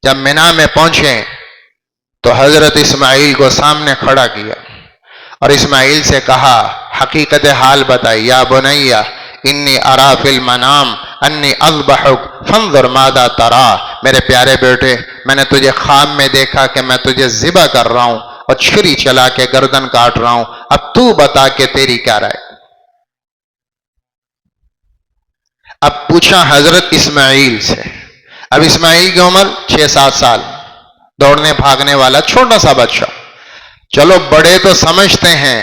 جب مینا میں پہنچے تو حضرت اسماعیل کو سامنے کھڑا کیا اور اسماعیل سے کہا حقیقت حال بتائی، یا بنیا انی ارا فی المنام انی اذبحک فانظر ماذا ترا، میرے پیارے بیٹے میں نے تجھے خواب میں دیکھا کہ میں تجھے ذبح کر رہا ہوں اور چھری چلا کے گردن کاٹ رہا ہوں، اب تو بتا کہ تیری کیا رائے۔ اب پوچھا حضرت اسماعیل سے، اب اسماعیل کی عمر 6-7 سال، دوڑنے بھاگنے والا چھوٹا سا بچہ۔ چلو بڑے تو سمجھتے ہیں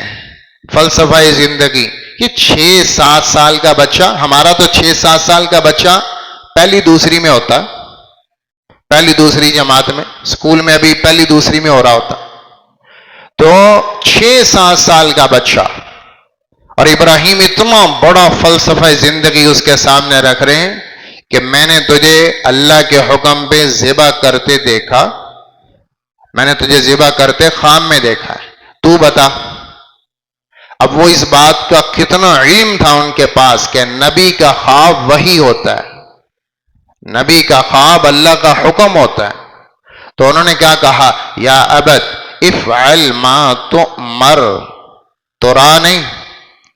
فلسفہ زندگی، یہ 6-7 سال کا بچہ، ہمارا تو 6-7 سال کا بچہ پہلی دوسری میں ہوتا، پہلی دوسری جماعت میں، اسکول میں ابھی پہلی دوسری میں ہو رہا ہوتا، تو 6-7 سال کا بچہ، اور ابراہیم اتنا بڑا فلسفہ زندگی اس کے سامنے رکھ رہے ہیں کہ میں نے تجھے اللہ کے حکم پہ ذبح کرتے دیکھا، میں نے تجھے ذبح کرتے خواب میں دیکھا ہے، تو بتا۔ اب وہ اس بات کا کتنا علم تھا ان کے پاس کہ نبی کا خواب وحی ہوتا ہے، نبی کا خواب اللہ کا حکم ہوتا ہے۔ تو انہوں نے کیا کہا، یا ابت افعل ما تؤمر، ترا نہیں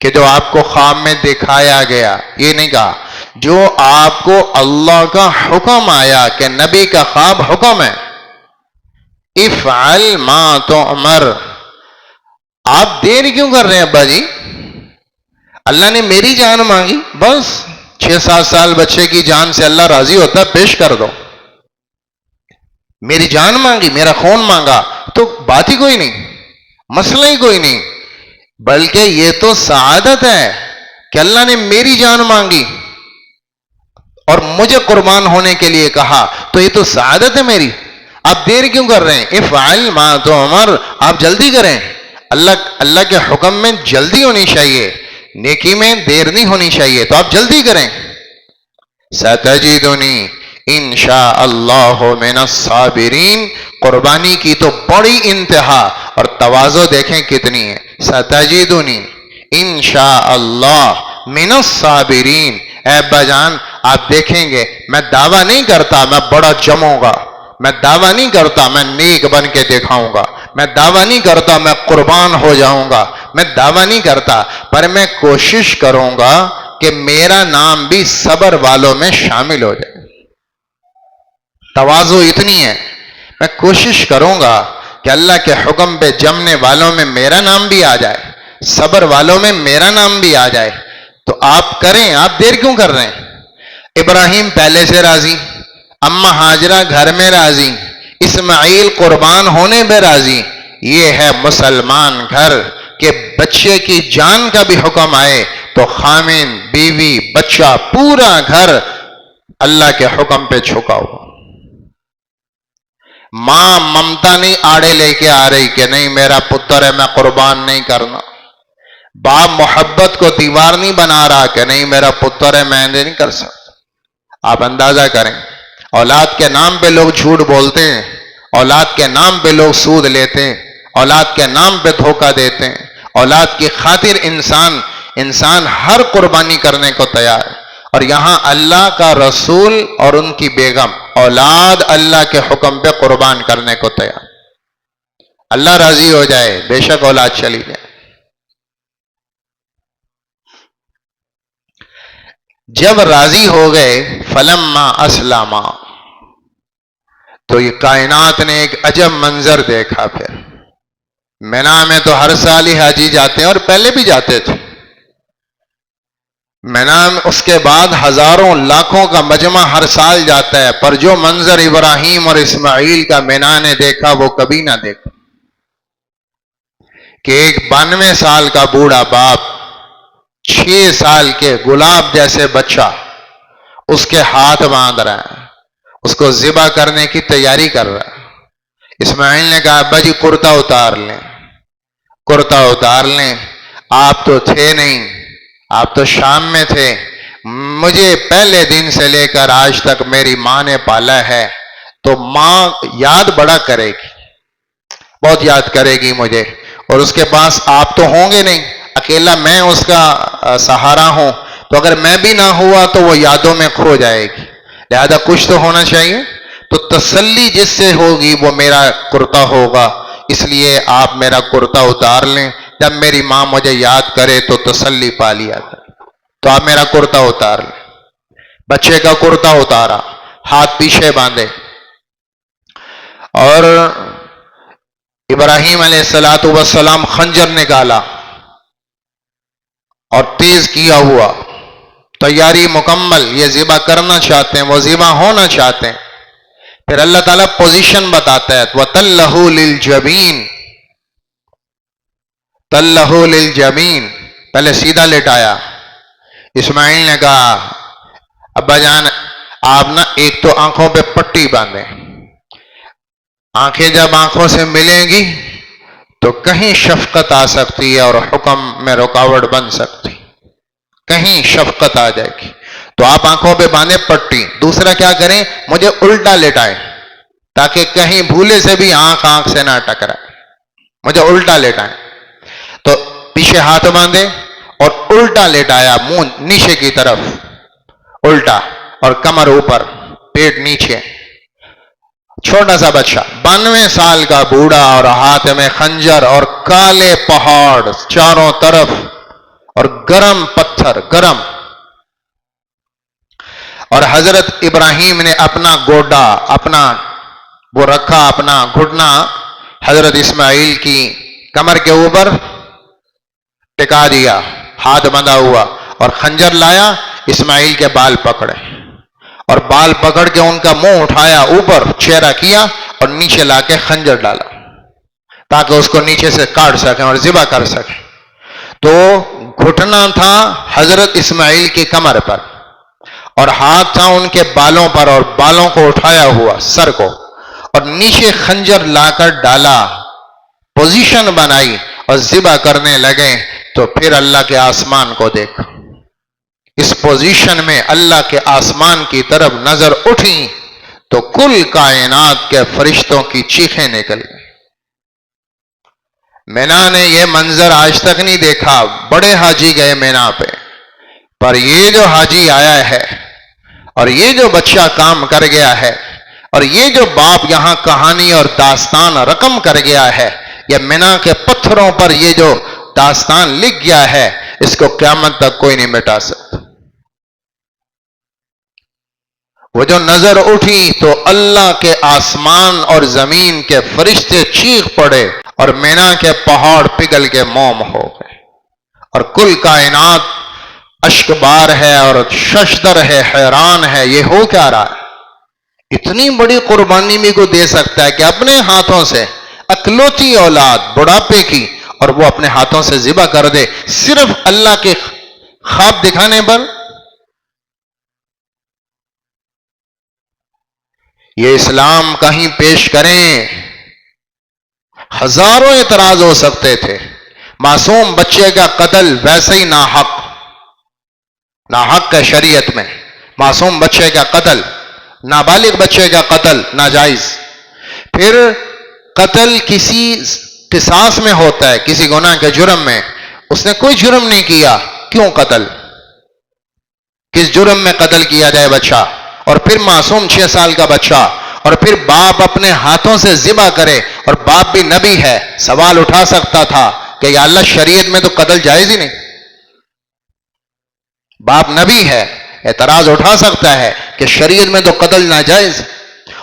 کہ جو آپ کو خواب میں دکھایا گیا، یہ نہیں کہا، جو آپ کو اللہ کا حکم آیا کہ نبی کا خواب حکم ہے، افعل ما تؤمر۔ آپ دیر کیوں کر رہے ہیں ابا جی؟ اللہ نے میری جان مانگی، بس 6-7 سال بچے کی جان سے اللہ راضی ہوتا ہے، پیش کر دو۔ میری جان مانگی، میرا خون مانگا تو بات ہی کوئی نہیں، مسئلہ ہی کوئی نہیں، بلکہ یہ تو سعادت ہے کہ اللہ نے میری جان مانگی اور مجھے قربان ہونے کے لیے کہا، تو یہ تو سعادت ہے میری۔ آپ دیر کیوں کر رہے ہیں؟ افعل ما تؤمر، آپ جلدی کریں، اللہ کے حکم میں جلدی ہونی چاہیے، نیکی میں دیر نہیں ہونی چاہیے، تو آپ جلدی کریں۔ ستجدنی انشاء اللہ من الصابرین، قربانی کی تو بڑی انتہا اور تواضع دیکھیں کتنی ہے۔ ستجدنی انشاء اللہ من الصابرین، اے ابا جان آپ دیکھیں گے، میں دعویٰ نہیں کرتا میں بڑا جموں گا، میں دعویٰ نہیں کرتا میں نیک بن کے دکھاؤں گا، میں دعویٰ نہیں کرتا میں قربان ہو جاؤں گا، میں دعویٰ نہیں کرتا، پر میں کوشش کروں گا کہ میرا نام بھی صبر والوں میں شامل ہو جائے۔ تواضع اتنی ہے، میں کوشش کروں گا کہ اللہ کے حکم پہ جمنے والوں میں میرا نام بھی آ جائے، صبر والوں میں میرا نام بھی آ جائے۔ تو آپ کریں، آپ دیر کیوں کر رہے ہیں؟ ابراہیم پہلے سے راضی، اماں ہاجرہ گھر میں راضی، اسماعیل قربان ہونے میں راضی۔ یہ ہے مسلمان گھر کہ بچے کی جان کا بھی حکم آئے تو خامن، بیوی، بچہ، پورا گھر اللہ کے حکم پہ جھکا ہوا۔ ماں ممتا نہیں آڑے لے کے آ رہی کہ نہیں میرا پتر ہے میں قربان نہیں کرنا، باپ محبت کو دیوار نہیں بنا رہا کہ نہیں میرا پتر ہے میں نہیں کر سکتا۔ آپ اندازہ کریں، اولاد کے نام پہ لوگ جھوٹ بولتے ہیں، اولاد کے نام پہ لوگ سود لیتے ہیں، اولاد کے نام پہ دھوکہ دیتے ہیں، اولاد کی خاطر انسان ہر قربانی کرنے کو تیار ہے، اور یہاں اللہ کا رسول اور ان کی بیگم اولاد اللہ کے حکم پہ قربان کرنے کو تیار۔ اللہ راضی ہو جائے بے شک اولاد چلی جائے۔ جب راضی ہو گئے فلما اسلما، تو یہ کائنات نے ایک عجب منظر دیکھا۔ پھر مینا میں تو ہر سال ہی حاجی جاتے ہیں اور پہلے بھی جاتے تھے مینا میں، اس کے بعد ہزاروں لاکھوں کا مجمع ہر سال جاتا ہے، پر جو منظر ابراہیم اور اسماعیل کا مینا نے دیکھا وہ کبھی نہ دیکھا کہ ایک 92 سال کا بوڑھا باپ 6 سال کے گلاب جیسے بچہ اس کے ہاتھ باندھ رہا ہے، اس کو ذبح کرنے کی تیاری کر رہا ہے۔ اسماعیل نے کہا ابا جی کرتا اتار لیں، کرتا اتار لیں، آپ تو تھے نہیں، آپ تو شام میں تھے، مجھے پہلے دن سے لے کر آج تک میری ماں نے پالا ہے، تو ماں یاد بڑا کرے گی، بہت یاد کرے گی مجھے، اور اس کے پاس آپ تو ہوں گے نہیں، اکیلا میں اس کا سہارا ہوں، تو اگر میں بھی نہ ہوا تو وہ یادوں میں کھو جائے گی، لہذا کچھ تو ہونا چاہیے۔ تو تسلی جس سے ہوگی وہ میرا کرتا ہوگا، اس لیے آپ میرا کرتا اتار لیں، جب میری ماں مجھے یاد کرے تو تسلی پا لیا کرے، تو آپ میرا کرتا اتار لیں۔ بچے کا کرتا اتارا، ہاتھ پیچھے باندھے، اور ابراہیم علیہ السلام خنجر نکالا اور تیز کیا ہوا، تیاری مکمل، یہ ذبح کرنا چاہتے ہیں، وہ ذبح ہونا چاہتے ہیں۔ پھر اللہ تعالیٰ پوزیشن بتاتا ہے، وَتَلَّهُ لِلْجَبِينِ، تَلَّهُ لِلْجَبِينِ، پہلے سیدھا لٹایا۔ اسماعیل نے کہا ابا جان آپ نا ایک تو آنکھوں پہ پٹی باندھیں، آنکھیں جب آنکھوں سے ملیں گی تو کہیں شفقت آ سکتی ہے اور حکم میں رکاوٹ بن سکتی، کہیں شفقت آ جائے گی، تو آپ آنکھوں پہ باندھیں پٹی۔ دوسرا کیا کریں، مجھے الٹا لٹائیں تاکہ کہیں بھولے سے بھی آنکھ سے نہ ٹکرائے، مجھے الٹا لٹائیں۔ تو پیچھے ہاتھ باندھے اور الٹا لٹایا، منہ نیچے کی طرف الٹا، اور کمر اوپر، پیٹ نیچے۔ چھوٹا سا بچہ 92 سال کا بوڑھا، اور ہاتھ میں خنجر، اور کالے پہاڑ چاروں طرف، اور گرم پتھر، گرم۔ اور حضرت ابراہیم نے اپنا گوڈا، اپنا وہ رکھا، اپنا گھٹنا حضرت اسماعیل کی کمر کے اوپر ٹکا دیا، ہاتھ بندھا ہوا، اور خنجر لایا، اسماعیل کے بال پکڑے، اور بال پکڑ کے ان کا منہ اٹھایا اوپر، چہرہ کیا، اور نیچے لا کے خنجر ڈالا تاکہ اس کو نیچے سے کاٹ سکیں اور ذبح کر سکیں۔ تو گھٹنا تھا حضرت اسماعیل کی کمر پر، اور ہاتھ تھا ان کے بالوں پر، اور بالوں کو اٹھایا ہوا، سر کو، اور نیچے خنجر لا کر ڈالا، پوزیشن بنائی، اور ذبح کرنے لگے۔ تو پھر اللہ کے آسمان کو دیکھا، اس پوزیشن میں اللہ کے آسمان کی طرف نظر اٹھی تو کل کائنات کے فرشتوں کی چیخیں نکل گئی۔ مینا نے یہ منظر آج تک نہیں دیکھا، بڑے حاجی گئے مینا پہ، پر یہ جو حاجی آیا ہے، اور یہ جو بچہ کام کر گیا ہے، اور یہ جو باپ یہاں کہانی اور داستان رقم کر گیا ہے، یہ مینا کے پتھروں پر یہ جو داستان لکھ گیا ہے، اس کو قیامت تک کوئی نہیں مٹا سکتا۔ وہ جو نظر اٹھی تو اللہ کے آسمان اور زمین کے فرشتے چیخ پڑے، اور مینا کے پہاڑ پگھل کے موم ہو گئے، اور کل کائنات اشک بار ہے اور ششدر ہے، حیران ہے، یہ ہو کیا رہا ہے؟ اتنی بڑی قربانی بھی کو دے سکتا ہے کہ اپنے ہاتھوں سے اکلوتی اولاد بڑھاپے کی، اور وہ اپنے ہاتھوں سے ذبح کر دے، صرف اللہ کے خواب دکھانے پر۔ یہ اسلام کہیں پیش کریں، ہزاروں اعتراض ہو سکتے تھے۔ معصوم بچے کا قتل ویسے ہی ناحق ہے شریعت میں، معصوم بچے کا قتل، نابالغ بچے کا قتل ناجائز۔ پھر قتل کسی قصاص میں ہوتا ہے، کسی گناہ کے جرم میں، اس نے کوئی جرم نہیں کیا، کیوں قتل؟ کس جرم میں قتل کیا جائے بچہ؟ اور پھر معصوم 6 سال کا بچہ، اور پھر باپ اپنے ہاتھوں سے ذبح کرے، اور باپ بھی نبی ہے، سوال اٹھا سکتا تھا کہ یا اللہ شریعت میں تو قتل جائز ہی نہیں، باپ نبی ہے، اعتراض اٹھا سکتا ہے کہ شریعت میں تو قتل ناجائز،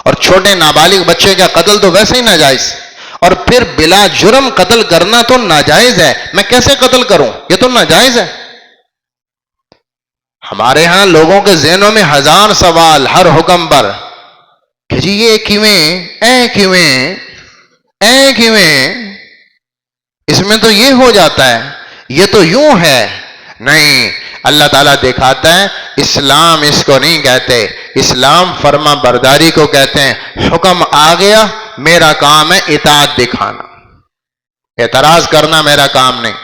اور چھوٹے نابالغ بچے کا قتل تو ویسے ہی ناجائز، اور پھر بلا جرم قتل کرنا تو ناجائز ہے، میں کیسے قتل کروں؟ یہ تو ناجائز ہے۔ ہمارے ہاں لوگوں کے ذہنوں میں ہزار سوال ہر حکم پر کہ جی یہ کیویں، اس میں تو یہ ہو جاتا ہے، یہ تو یوں ہے۔ نہیں، اللہ تعالیٰ دکھاتا ہے اسلام اس کو نہیں کہتے، اسلام فرما برداری کو کہتے ہیں۔ حکم آ گیا، میرا کام ہے اطاعت دکھانا، اعتراض کرنا میرا کام نہیں،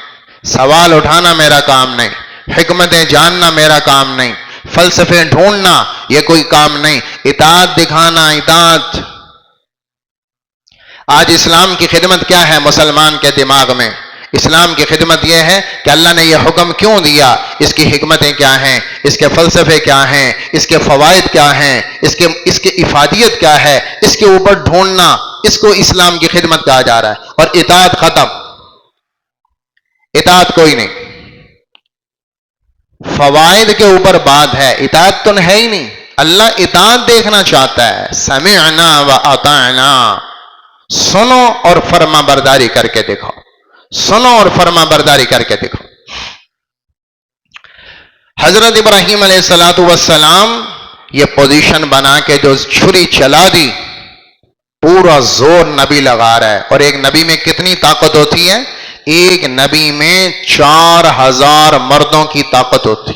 سوال اٹھانا میرا کام نہیں، حکمتیں جاننا میرا کام نہیں، فلسفے ڈھونڈنا یہ کوئی کام نہیں، اطاعت دکھانا، اطاعت۔ آج اسلام کی خدمت کیا ہے مسلمان کے دماغ میں؟ اسلام کی خدمت یہ ہے کہ اللہ نے یہ حکم کیوں دیا، اس کی حکمتیں کیا ہیں، اس کے فلسفے کیا ہیں، اس کے فوائد کیا ہیں، اس کی افادیت کیا ہے، اس کے اوپر ڈھونڈنا، اس کو اسلام کی خدمت کہا جا رہا ہے۔ اور اطاعت ختم، اطاعت کوئی نہیں، فوائد کے اوپر بات ہے، اطاعت تو ہے ہی نہیں۔ اللہ اطاعت دیکھنا چاہتا ہے، سمعنا و اطعنا، سنو اور فرما برداری کر کے دیکھو، سنو اور فرما برداری کر کے دیکھو۔ حضرت ابراہیم علیہ السلام یہ پوزیشن بنا کے جو چھری چلا دی، پورا زور نبی لگا رہا ہے۔ اور ایک نبی میں کتنی طاقت ہوتی ہے؟ ایک نبی میں 4000 مردوں کی طاقت ہوتی،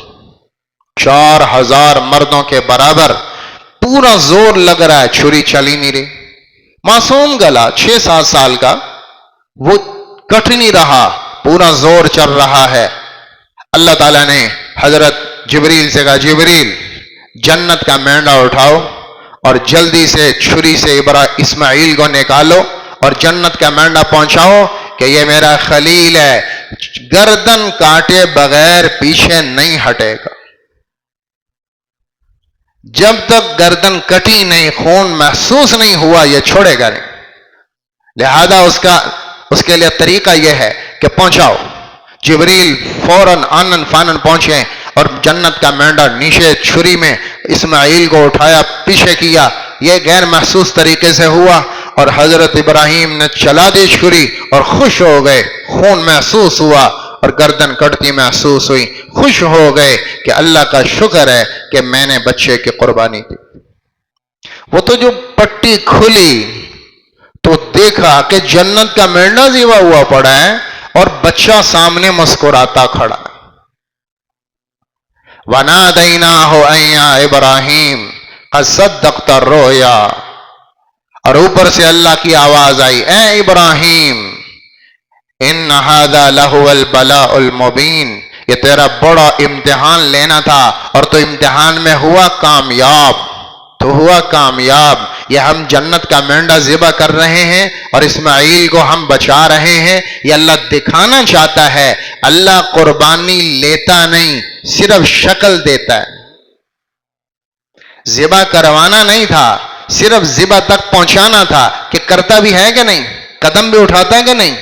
4000 مردوں کے برابر پورا زور لگ رہا ہے، چھری چلی نہیں رہی۔ معصوم گلا 6-7 سال کا، وہ کٹ نہیں رہا، پورا زور چل رہا ہے۔ اللہ تعالیٰ نے حضرت جبریل سے کہا، جبریل جنت کا مینڈا اٹھاؤ اور جلدی سے چھری سے اسماعیل کو نکالو اور جنت کا مینڈا پہنچاؤ کہ یہ میرا خلیل ہے، گردن کاٹے بغیر پیچھے نہیں ہٹے گا۔ جب تک گردن کٹی نہیں، خون محسوس نہیں ہوا، یہ چھوڑے گا نہیں۔ لہذا اس کے لیے طریقہ یہ ہے کہ پہنچاؤ۔ جبریل فوراً آنن فانن پہنچے اور جنت کا مینڈا نیچے چھری میں اسماعیل کو اٹھایا، پیچھے کیا، یہ غیر محسوس طریقے سے ہوا، اور حضرت ابراہیم نے چلا دی چھری اور خوش ہو گئے، خون محسوس ہوا اور گردن کٹتی محسوس ہوئی، خوش ہو گئے کہ اللہ کا شکر ہے کہ میں نے بچے کی قربانی دی۔ وہ تو جو پٹی کھلی تو دیکھا کہ جنت کا مینڈا ذبح ہوا پڑا ہے اور بچہ سامنے مسکراتا کھڑا ہے۔ وَنَادَيْنَاهُ أَن يَا إِبْرَاهِيمُ قَدْ صَدَّقْتَ الرُّؤْيَا، اور اوپر سے اللہ کی آواز آئی، اے ابراہیم، ان هذا لهو البلاء المبین، یہ تیرا بڑا امتحان لینا تھا اور تو امتحان میں ہوا کامیاب، تو ہوا کامیاب۔ یہ ہم جنت کا مینڈا ذبح کر رہے ہیں اور اسماعیل کو ہم بچا رہے ہیں، یہ اللہ دکھانا چاہتا ہے اللہ قربانی لیتا نہیں، صرف شکل دیتا ہے۔ ذبح کروانا نہیں تھا، صرف ذبح تک پہنچانا تھا، کہ کرتا بھی ہے کہ نہیں، قدم بھی اٹھاتا ہے کہ نہیں،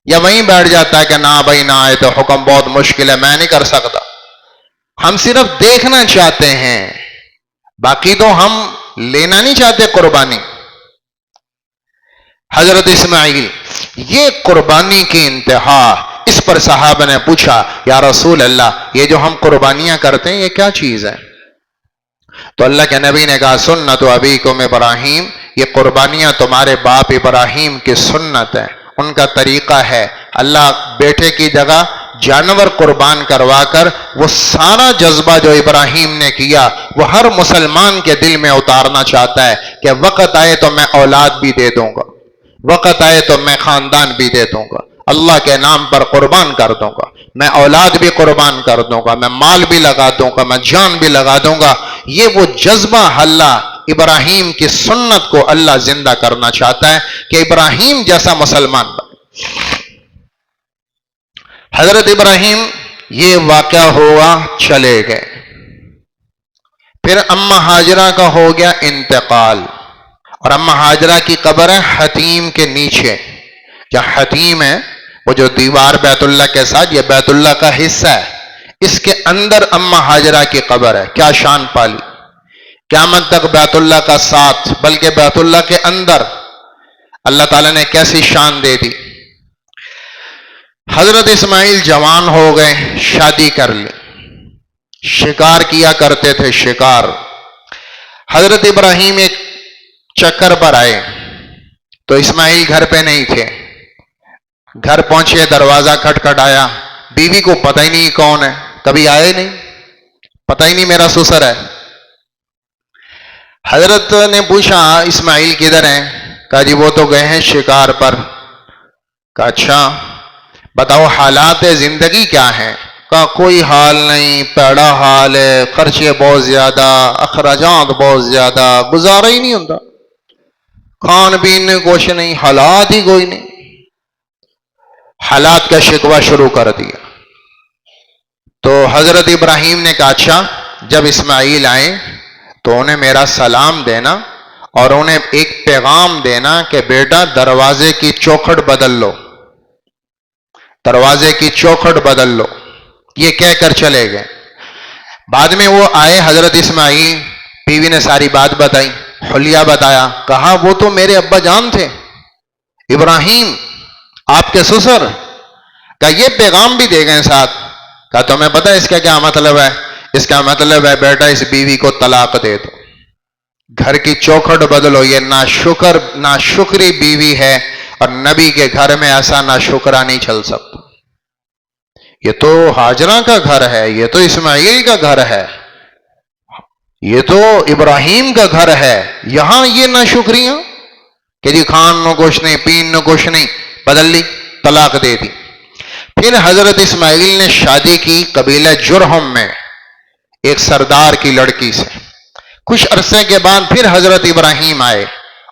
یا وہیں بیٹھ جاتا ہے کہ نہ بھائی نہ آئے تو حکم بہت مشکل ہے، میں نہیں کر سکتا۔ ہم صرف دیکھنا چاہتے ہیں، باقی تو ہم لینا نہیں چاہتے قربانی۔ حضرت اسماعیل یہ قربانی کی انتہا، اس پر صحابہ نے پوچھا، یا رسول اللہ یہ جو ہم قربانیاں کرتے ہیں یہ کیا چیز ہے؟ تو اللہ کے نبی نے کہا، سنت ابیکم ابراہیم، یہ قربانیاں تمہارے باپ ابراہیم کی سنت ہے، ان کا طریقہ ہے۔ اللہ بیٹے کی جگہ جانور قربان کروا کر وہ سارا جذبہ جو ابراہیم نے کیا وہ ہر مسلمان کے دل میں اتارنا چاہتا ہے کہ وقت آئے تو میں اولاد بھی دے دوں گا، وقت آئے تو میں خاندان بھی دے دوں گا، اللہ کے نام پر قربان کر دوں گا، میں اولاد بھی قربان کر دوں گا، میں مال بھی لگا دوں گا، میں جان بھی لگا دوں گا۔ یہ وہ جذبہ اللہ ابراہیم کی سنت کو اللہ زندہ کرنا چاہتا ہے کہ ابراہیم جیسا مسلمان بنے۔ حضرت ابراہیم یہ واقعہ ہوا، چلے گئے۔ پھر اماں ہاجرہ کا ہو گیا انتقال، اور اماں ہاجرہ کی قبر ہے حتیم کے نیچے، جہاں حتیم ہے وہ جو دیوار بیت اللہ کے ساتھ، یہ بیت اللہ کا حصہ ہے، اس کے اندر اماں ہاجرہ کی قبر ہے۔ کیا شان پالی، قیامت تک بیت اللہ کا ساتھ، بلکہ بیت اللہ کے اندر اللہ تعالیٰ نے کیسی شان دے دی۔ حضرت اسماعیل جوان ہو گئے، شادی کر لی، شکار کیا کرتے تھے، شکار۔ حضرت ابراہیم ایک چکر پر آئے تو اسماعیل گھر پہ نہیں تھے، گھر پہنچے، دروازہ کھٹکھٹایا، بیوی کو پتہ ہی نہیں کون ہے، کبھی آئے نہیں، پتہ ہی نہیں میرا سسر ہے۔ حضرت نے پوچھا اسماعیل کدھر ہیں؟ کہا جی وہ تو گئے ہیں شکار پر۔ کہا اچھا بتاؤ حالات زندگی کیا ہیں؟ کہا کوئی حال نہیں، پیڑا حال ہے، خرچے بہت زیادہ، اخراجات بہت زیادہ، گزارا ہی نہیں ہوتا، کھان پین کچھ نہیں، حالات ہی کوئی نہیں۔ حالات کا شکوہ شروع کر دیا. تو حضرت ابراہیم نے کہا اچھا جب اسماعیل آئیں تو انہیں میرا سلام دینا اور انہیں ایک پیغام دینا کہ بیٹا دروازے کی چوکھٹ بدل لو، دروازے کی چوکھٹ بدل لو. یہ کہہ کر چلے گئے. بعد میں وہ آئے حضرت اسماعیل، بیوی نے ساری بات بتائی، حلیہ بتایا. کہا وہ تو میرے ابا جان تھے ابراہیم، آپ کے سسر. کہا یہ پیغام بھی دے گئے ساتھ. کہا تمہیں پتہ ہے اس کا کیا مطلب ہے؟ اس کا مطلب ہے بیٹا اس بیوی کو طلاق دے دو، گھر کی چوکھٹ بدلو. یہ ناشکری بیوی ہے اور نبی کے گھر میں ایسا ناشکرا نہیں چل سکتا. یہ تو ہاجرہ کا گھر ہے، یہ تو اسماعیل کا گھر ہے، یہ تو ابراہیم کا گھر ہے. یہاں یہ ناشکریاں کہ جی کھان نو کچھ نہیں، پین نو کچھ نہیں، بدل لی، طلاق دے دی. پھر حضرت اسماعیل نے شادی کی قبیلہ جرہم میں ایک سردار کی لڑکی سے. کچھ عرصے کے بعد پھر حضرت ابراہیم آئے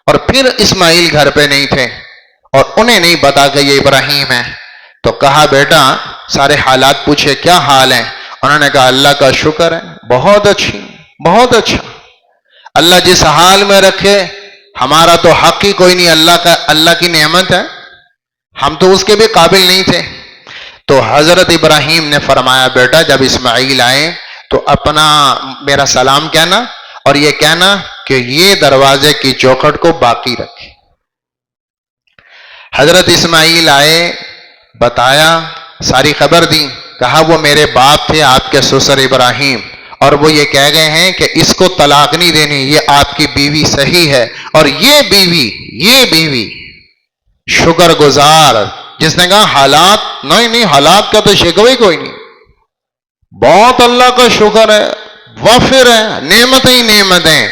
اور پھر اسماعیل گھر پہ نہیں تھے اور انہیں نہیں پتا کہ یہ ابراہیم ہے. تو کہا بیٹا سارے حالات پوچھے کیا حال ہیں؟ انہوں نے کہا اللہ کا شکر ہے، بہت اچھی، بہت اچھا. اللہ جس حال میں رکھے، ہمارا تو حق ہی کوئی نہیں، اللہ کی نعمت ہے، ہم تو اس کے بھی قابل نہیں تھے. تو حضرت ابراہیم نے فرمایا بیٹا جب اسماعیل آئے تو اپنا میرا سلام کہنا اور یہ کہنا کہ یہ دروازے کی چوکھٹ کو باقی رکھے. حضرت اسماعیل آئے، بتایا، ساری خبر دی. کہا وہ میرے باپ تھے آپ کے سسر ابراہیم، اور وہ یہ کہہ گئے ہیں کہ اس کو طلاق نہیں دینی، یہ آپ کی بیوی صحیح ہے. اور یہ بیوی شکر گزار، جس نے کہا حالات نہیں، حالات کا تو شکوہ کوئی نہیں، بہت اللہ کا شکر ہے، وافر ہے، نعمتیں ہی نعمتیں.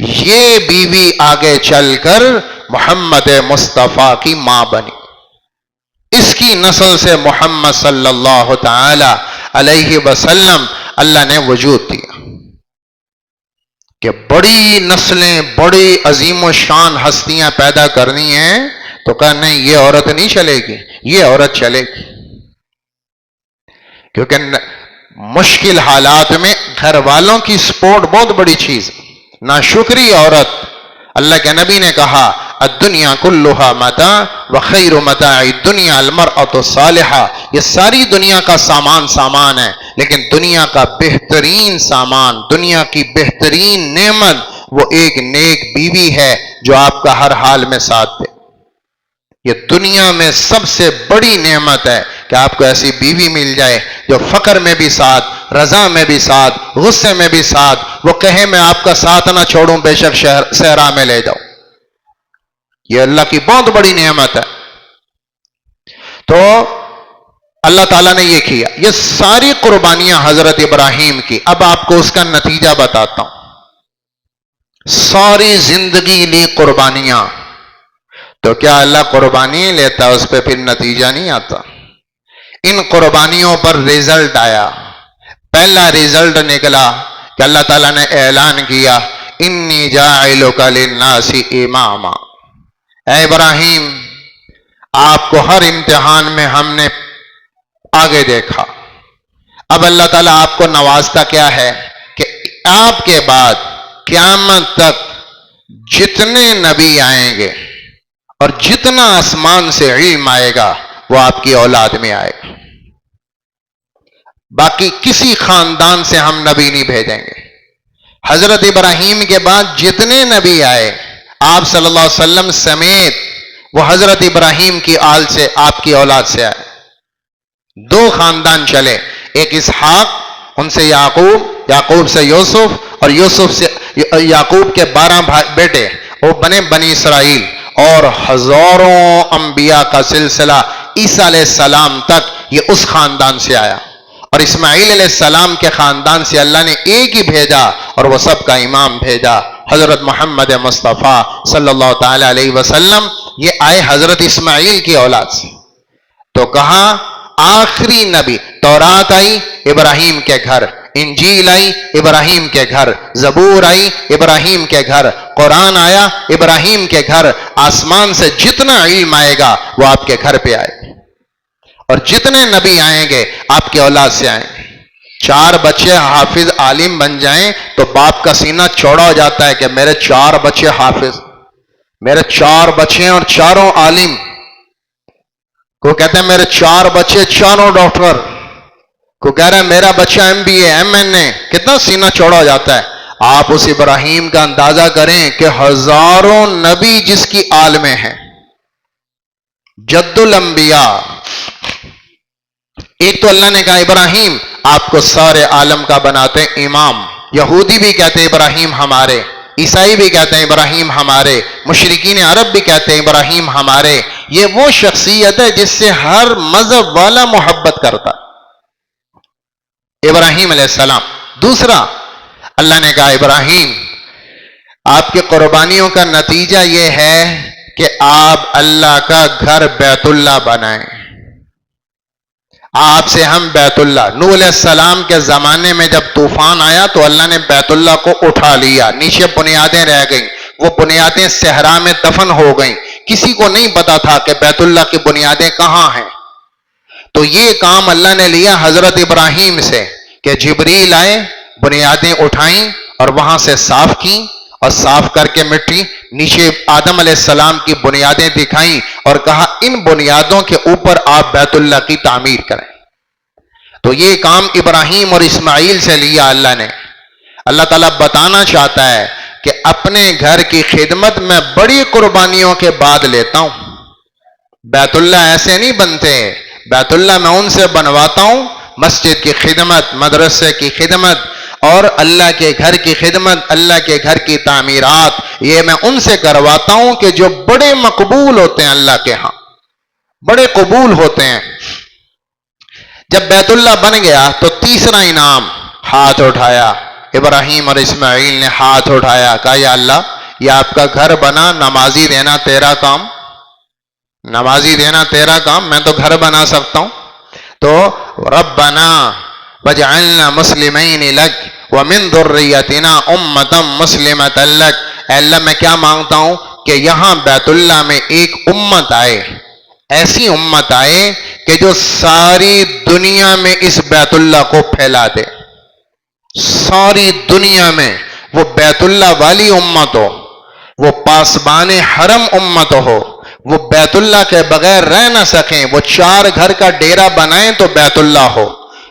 یہ بیوی آگے چل کر محمد مصطفیٰ کی ماں بنی. اس کی نسل سے محمد صلی اللہ تعالی علیہ وسلم اللہ نے وجود دیا. کہ بڑی نسلیں، بڑی عظیم و شان ہستیاں پیدا کرنی ہیں تو کہا نہیں یہ عورت نہیں چلے گی، یہ عورت چلے گی. کیونکہ مشکل حالات میں گھر والوں کی سپورٹ بہت بڑی چیز. ناشکری عورت، اللہ کے نبی نے کہا الدنیا کلھا متاع وخیر متاع الدنیا المرأۃ الصالحہ. یہ ساری دنیا کا سامان ہے، لیکن دنیا کا بہترین سامان، دنیا کی بہترین نعمت وہ ایک نیک بیوی ہے جو آپ کا ہر حال میں ساتھ دے. یہ دنیا میں سب سے بڑی نعمت ہے کہ آپ کو ایسی بیوی مل جائے جو فقر میں بھی ساتھ، رضا میں بھی ساتھ، غصے میں بھی ساتھ. وہ کہے میں آپ کا ساتھ نہ چھوڑوں بے شک صحرا میں لے جاؤ. یہ اللہ کی بہت بڑی نعمت ہے. تو اللہ تعالیٰ نے یہ کیا، یہ ساری قربانیاں حضرت ابراہیم کی. اب آپ کو اس کا نتیجہ بتاتا ہوں. ساری زندگی لی قربانیاں، تو کیا اللہ قربانی لیتا اس پہ پھر نتیجہ نہیں آتا؟ ان قربانیوں پر ریزلٹ آیا. پہلا ریزلٹ نکلا کہ اللہ تعالیٰ نے اعلان کیا انی جاعلک للناس اماما. اے ابراہیم آپ کو ہر امتحان میں ہم نے آگے دیکھا. اب اللہ تعالیٰ آپ کو نوازتا کیا ہے کہ آپ کے بعد قیامت تک جتنے نبی آئیں گے اور جتنا آسمان سے علم آئے گا وہ آپ کی اولاد میں آئے گا. باقی کسی خاندان سے ہم نبی نہیں بھیجیں گے. حضرت ابراہیم کے بعد جتنے نبی آئے آپ صلی اللہ علیہ وسلم سمیت وہ حضرت ابراہیم کی آل سے، آپ کی اولاد سے آئے. دو خاندان چلے، ایک اسحاق، ان سے یعقوب، یعقوب سے یوسف، اور یوسف سے یعقوب کے 12 بیٹے، وہ بنے بنی اسرائیل. اور ہزاروں انبیاء کا سلسلہ عیسیٰ علیہ السلام تک یہ اس خاندان سے آیا. اور اسماعیل علیہ السلام کے خاندان سے اللہ نے ایک ہی بھیجا اور وہ سب کا امام بھیجا، حضرت محمد مصطفیٰ صلی اللہ تعالی علیہ وسلم. یہ آئے حضرت اسماعیل کی اولاد سے. تو کہا آخری نبی، تورات آئی ابراہیم کے گھر، انجیل آئی ابراہیم کے گھر، زبور آئی ابراہیم کے گھر، قرآن آیا ابراہیم کے گھر. آسمان سے جتنا علم آئے گا وہ آپ کے گھر پہ آئے. اور جتنے نبی آئیں گے آپ کی اولاد سے آئیں گے. 4 بچے حافظ عالم بن جائیں تو باپ کا سینہ چوڑا ہو جاتا ہے کہ میرے 4 بچے حافظ، میرے 4 بچے ہیں اور چاروں عالم. کو کہتے ہیں میرے 4 بچے چاروں ڈاکٹر، کو کہہ رہا ہے میرا بچہ MBA MNA. کتنا سینہ چوڑا ہو جاتا ہے. آپ اس ابراہیم کا اندازہ کریں کہ ہزاروں نبی جس کی آل میں ہیں، جد الانبیاء. ایک تو اللہ نے کہا ابراہیم آپ کو سارے عالم کا بناتے امام. یہودی بھی کہتے ہیں ابراہیم ہمارے، عیسائی بھی کہتے ہیں ابراہیم ہمارے، مشرکین عرب بھی کہتے ہیں ابراہیم ہمارے. یہ وہ شخصیت ہے جس سے ہر مذہب والا محبت کرتا، ابراہیم علیہ السلام. دوسرا اللہ نے کہا ابراہیم آپ کی قربانیوں کا نتیجہ یہ ہے کہ آپ اللہ کا گھر بیت اللہ بنائیں. آپ سے ہم بیت اللہ، نوح علیہ السلام کے زمانے میں جب طوفان آیا تو اللہ نے بیت اللہ کو اٹھا لیا، نیچے بنیادیں رہ گئیں، وہ بنیادیں صحرا میں دفن ہو گئیں. کسی کو نہیں پتا تھا کہ بیت اللہ کی بنیادیں کہاں ہیں. تو یہ کام اللہ نے لیا حضرت ابراہیم سے کہ جبریل آئے، بنیادیں اٹھائیں اور وہاں سے صاف کی، اور صاف کر کے مٹی نیچے آدم علیہ السلام کی بنیادیں دکھائیں اور کہا ان بنیادوں کے اوپر آپ بیت اللہ کی تعمیر کریں. تو یہ کام ابراہیم اور اسماعیل سے لیا اللہ نے. اللہ تعالیٰ بتانا چاہتا ہے کہ اپنے گھر کی خدمت میں بڑی قربانیوں کے بعد لیتا ہوں. بیت اللہ ایسے نہیں بنتے، بیت اللہ میں ان سے بنواتا ہوں مسجد کی خدمت، مدرسے کی خدمت اور اللہ کے گھر کی خدمت، اللہ کے گھر کی تعمیرات، یہ میں ان سے کرواتا ہوں کہ جو بڑے مقبول ہوتے ہیں اللہ کے ہاں، بڑے قبول ہوتے ہیں. جب بیت اللہ بن گیا تو تیسرا انعام، ہاتھ اٹھایا ابراہیم اور اسماعیل نے، ہاتھ اٹھایا، کہا یا اللہ یہ آپ کا گھر بنا، نمازی دینا تیرا کام، نمازی دینا تیرا کام، میں تو گھر بنا سکتا ہوں. تو ربنا وجعلنا مسلمین لک ومن ذریتنا امتا مسلمتا لک. اے اللہ میں کیا مانگتا ہوں کہ یہاں بیت اللہ میں ایک امت آئے، ایسی امت آئے کہ جو ساری دنیا میں اس بیت اللہ کو پھیلا دے. ساری دنیا میں وہ بیت اللہ والی امت ہو، وہ پاسبان حرم امت ہو، وہ بیت اللہ کے بغیر رہ نہ سکیں. وہ 4 گھر کا ڈیرا بنائیں تو بیت اللہ ہو،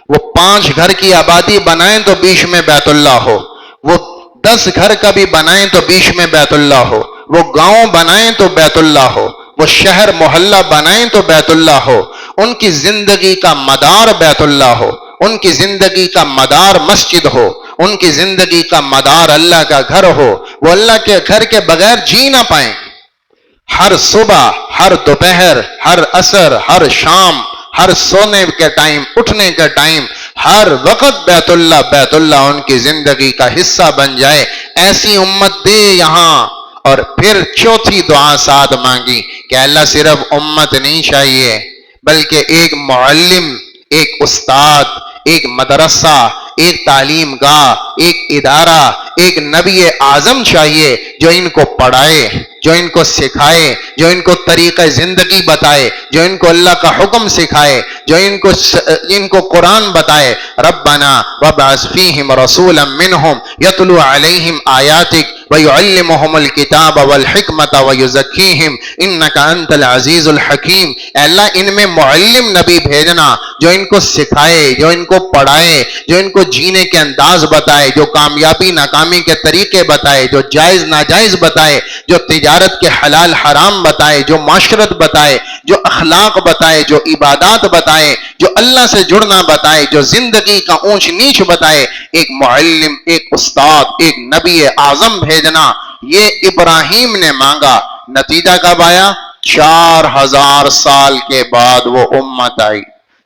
وہ 5 گھر کی آبادی بنائیں تو بیچ میں بیت اللہ ہو، وہ 10 گھر کا بھی بنائیں تو بیچ میں بیت اللہ ہو، وہ گاؤں بنائیں تو بیت اللہ ہو، وہ شہر محلہ بنائیں تو بیت اللہ ہو. ان کی زندگی کا مدار بیت اللہ ہو، ان کی زندگی کا مدار مسجد ہو، ان کی زندگی کا مدار اللہ کا گھر ہو. وہ اللہ کے گھر کے بغیر جی نہ پائیں. ہر صبح، ہر دوپہر، ہر عصر، ہر شام، ہر سونے کے ٹائم، اٹھنے کے ٹائم، ہر وقت بیت اللہ ان کی زندگی کا حصہ بن جائے. ایسی امت دے یہاں. اور پھر چوتھی دعا ساتھ مانگی کہ اللہ صرف امت نہیں چاہیے بلکہ ایک معلم، ایک استاد، ایک مدرسہ، ایک تعلیم گاہ، ایک ادارہ، ایک نبی اعظم چاہیے جو ان کو پڑھائے، جو ان کو سکھائے، جو ان کو طریقہ زندگی بتائے، جو ان کو اللہ کا حکم سکھائے، جو ان کو قرآن بتائے. ربنا وابعث فیہم رسولا منہم یتلو علیہم آیاتک وَيُعَلِّمُهُمُ الْكِتَابَ وَالْحِكْمَةَ وَيُزَكِّيهِمْ إِنَّكَ أَنْتَ الْعَزِيزُ الْحَكِيمُ. اے اللہ ان میں معلم نبی بھیجنا جو ان کو سکھائے، جو ان کو پڑھائے، جو ان کو جینے کے انداز بتائے، جو کامیابی ناکامی کے طریقے بتائے، جو جائز ناجائز بتائے، جو تجارت کے حلال حرام بتائے، جو معاشرت بتائے، جو اخلاق بتائے، جو عبادات بتائے، جو اللہ سے جڑنا بتائے، جو زندگی کا اونچ نیچ بتائے. ایک معلم، ایک استاد، ایک نبی اعظم بھیجنا. یہ ابراہیم نے مانگا. نتیجہ کب آیا؟ 4000 سال کے بعد وہ امت آئی.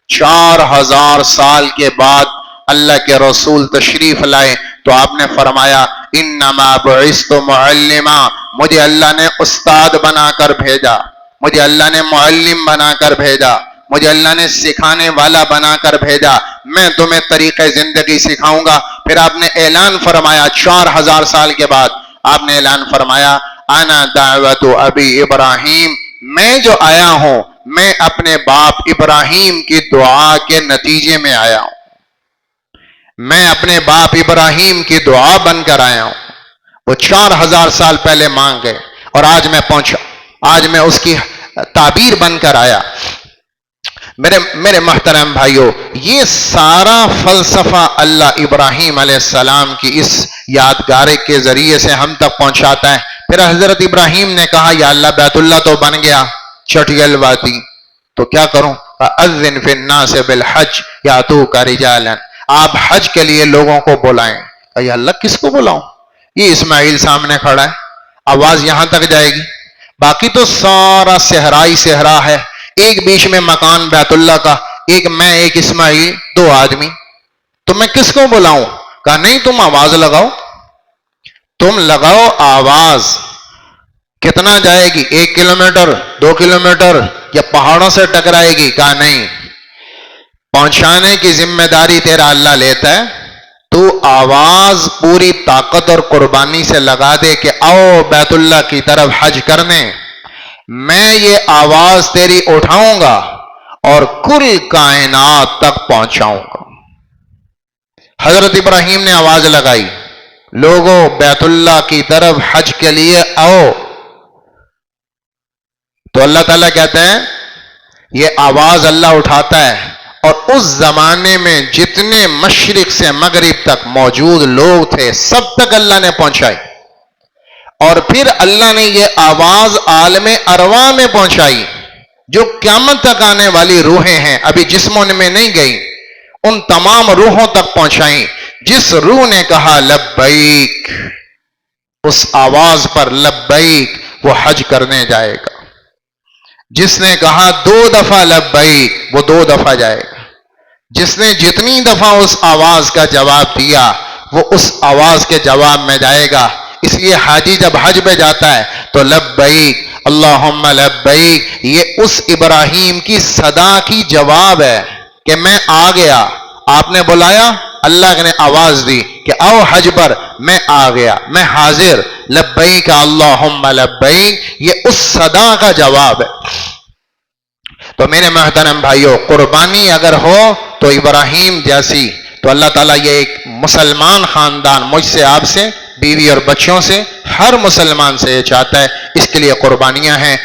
4000 سال کے بعد اللہ کے رسول تشریف لائے تو آپ نے فرمایا انما بعثت معلما، مجھے اللہ نے استاد بنا کر بھیجا، مجھے اللہ نے معلم بنا کر بھیجا، مجھے اللہ نے سکھانے والا بنا کر بھیجا. میں تمہیں طریقہ زندگی سکھاؤں گا. پھر آپ نے اعلان فرمایا 4000 سال کے بعد آپ نے اعلان فرمایا انا دعوت ابی ابراہیم، میں جو آیا ہوں میں اپنے باپ ابراہیم کی دعا کے نتیجے میں آیا ہوں، میں اپنے باپ ابراہیم کی دعا بن کر آیا ہوں۔ وہ 4000 سال پہلے مانگ گئے اور آج میں پہنچا، آج میں اس کی تعبیر بن کر آیا۔ میرے محترم بھائیوں، یہ سارا فلسفہ اللہ ابراہیم علیہ السلام کی اس یادگار کے ذریعے سے ہم تک پہنچاتا ہے۔ پھر حضرت ابراہیم نے کہا یا اللہ بیت اللہ تو بن گیا، چٹیل وادی، تو کیا کروں؟ فَأَذِّن فِي النَّاسِ بِالْحَجِّ يَأْتُوكَ رِجَالًا، آپ حج کے لیے لوگوں کو بلائیں۔ یا اللہ کس کو بلاؤں؟ یہ اسماعیل سامنے کھڑا ہے، آواز یہاں تک جائے گی، باقی تو سارا صحرائی صحرا ہے، ایک بیچ میں مکان بیت اللہ کا، ایک میں ایک اسماعیل، 2 آدمی، تو میں کس کو بلاؤں؟ کہا نہیں، تم آواز لگاؤ، تم لگاؤ آواز۔ کتنا جائے گی؟ 1 کلومیٹر، 2 کلومیٹر، یا پہاڑوں سے ٹکرائے گی؟ کہا نہیں، پہنچانے کی ذمہ داری تیرا اللہ لیتا ہے، تو آواز پوری طاقت اور قربانی سے لگا دے کہ آؤ بیت اللہ کی طرف حج کرنے، میں یہ آواز تیری اٹھاؤں گا اور کل کائنات تک پہنچاؤں گا۔ حضرت ابراہیم نے آواز لگائی، لوگوں بیت اللہ کی طرف حج کے لیے آؤ، تو اللہ تعالیٰ کہتے ہیں یہ آواز اللہ اٹھاتا ہے، اور اس زمانے میں جتنے مشرق سے مغرب تک موجود لوگ تھے سب تک اللہ نے پہنچائی، اور پھر اللہ نے یہ آواز عالم ارواح میں پہنچائی، جو قیامت تک آنے والی روحیں ہیں، ابھی جسموں میں نہیں گئی، ان تمام روحوں تک پہنچائیں۔ جس روح نے کہا لبیک، اس آواز پر لبیک، وہ حج کرنے جائے گا۔ جس نے کہا 2 دفعہ لبیک، وہ 2 دفعہ جائے گا۔ جس نے جتنی دفعہ اس آواز کا جواب دیا، وہ اس آواز کے جواب میں جائے گا۔ اس لیے حاجی جب حج پہ جاتا ہے تو لبیک اللہم لبیک، یہ اس ابراہیم کی صدا کی جواب ہے کہ میں آ گیا، آپ نے بلایا، اللہ نے آواز دی کہ آؤ حج پر، میں آ گیا، میں حاضر، لبیک اللہم لبیک، یہ اس صدا کا جواب ہے۔ تو میرے محترم بھائیوں، قربانی اگر ہو تو ابراہیم جیسی، تو اللہ تعالیٰ یہ ایک مسلمان خاندان، مجھ سے، آپ سے، بیوی اور بچوں سے، ہر مسلمان سے یہ چاہتا ہے، اس کے لیے قربانیاں ہیں۔